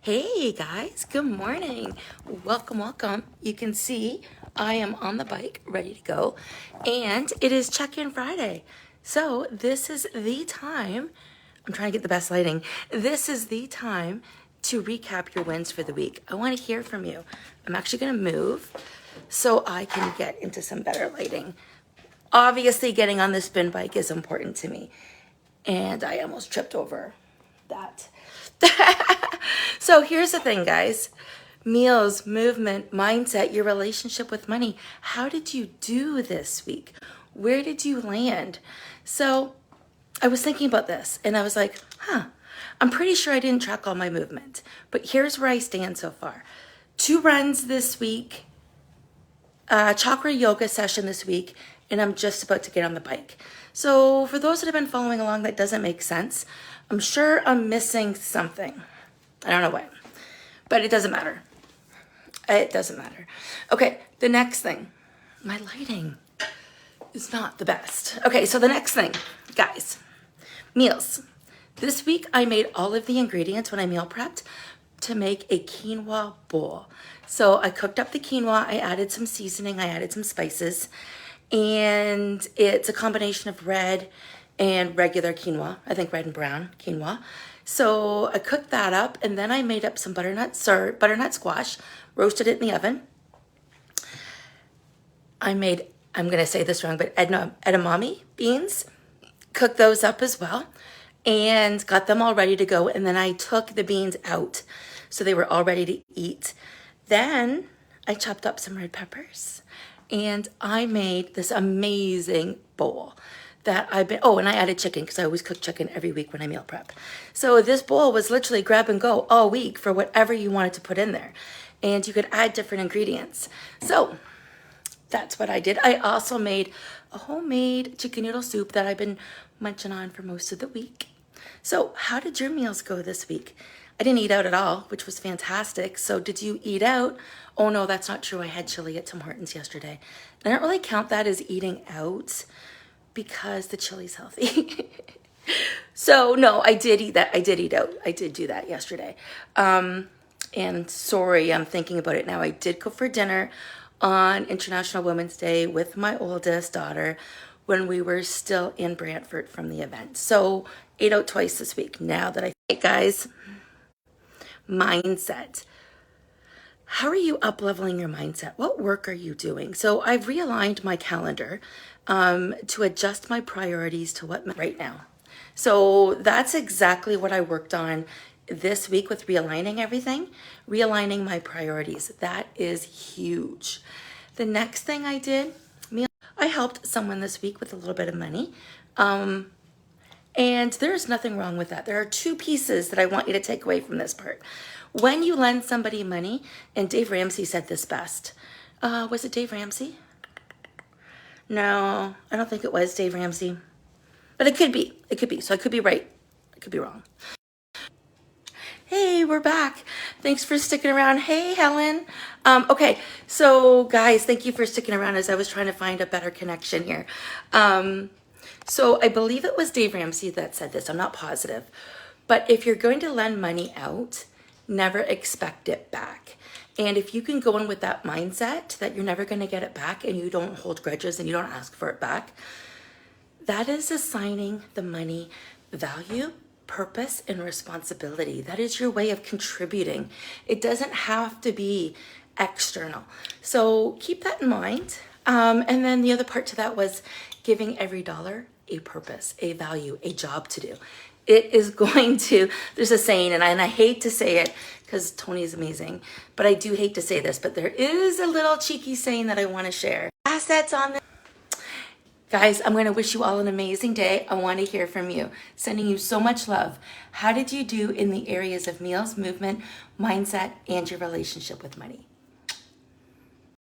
Hey guys, good morning. Welcome. You can see I am on the bike ready to go, and it is check-in Friday. So this is the time, I'm trying to get the best lighting. This is the time to recap your wins for the week. I want to hear from you. I'm actually going to move so I can get into some better lighting. Obviously, getting on the spin bike is important to me, and I almost tripped over that. So here's the thing, guys. Meals, movement, mindset, your relationship with money. How did you do this week? Where did you land? So I was thinking about this and I was like, I'm pretty sure I didn't track all my movement, but here's where I stand so far. 2 runs this week, chakra yoga session this week, and I'm just about to get on the bike. So for those that have been following along, that doesn't make sense. I'm sure I'm missing something. I don't know what, but it doesn't matter. It doesn't matter. Okay, the next thing, my lighting is not the best. Okay, so the next thing, guys, meals. This week I made all of the ingredients when I meal prepped to make a quinoa bowl. So I cooked up the quinoa, I added some seasoning, I added some spices, and it's a combination of red and regular quinoa, I think red and brown quinoa. So I cooked that up, and then I made up some butternut squash, roasted it in the oven. I'm gonna say this wrong, but edamame beans, cooked those up as well, and got them all ready to go. And then I took the beans out, so they were all ready to eat. Then I chopped up some red peppers, and I made this amazing bowl that and I added chicken because I always cook chicken every week when I meal prep. So this bowl was literally grab and go all week for whatever you wanted to put in there. And you could add different ingredients. So that's what I did. I also made a homemade chicken noodle soup that I've been munching on for most of the week. So how did your meals go this week? I didn't eat out at all, which was fantastic. So did you eat out? Oh no, that's not true. I had chili at Tim Hortons yesterday. I don't really count that as eating out because the chili's healthy. So no, I did eat that. I did eat out. I did do that yesterday. And sorry, I'm thinking about it now. I did go for dinner on International Women's Day with my oldest daughter when we were still in Brantford from the event. So ate out twice this week. Now that guys, mindset. How are you up-leveling your mindset? What work are you doing? So I've realigned my calendar to adjust my priorities to what right now. So that's exactly what I worked on this week with realigning everything, realigning my priorities. That is huge. The next thing I did, I helped someone this week with a little bit of money. And there's nothing wrong with that. There are 2 pieces that I want you to take away from this part. When you lend somebody money, and Dave Ramsey said this best. Was it Dave Ramsey? No, I don't think it was Dave Ramsey. But it could be. It could be. So I could be right. I could be wrong. Hey, we're back. Thanks for sticking around. Hey, Helen. Okay, so guys, thank you for sticking around as I was trying to find a better connection here. So I believe it was Dave Ramsey that said this. I'm not positive. But if you're going to lend money out, never expect it back. And if you can go in with that mindset that you're never going to get it back and you don't hold grudges and you don't ask for it back, that is assigning the money value, purpose, and responsibility. That is your way of contributing. It doesn't have to be external. So keep that in mind. And then the other part to that was giving every dollar a purpose, a value, a job to do. It is going to, there's a saying, and I hate to say it because Tony is amazing, but I do hate to say this, but there is a little cheeky saying that I want to share. Assets on this. Guys, I'm going to wish you all an amazing day. I want to hear from you. Sending you so much love. How did you do in the areas of meals, movement, mindset, and your relationship with money?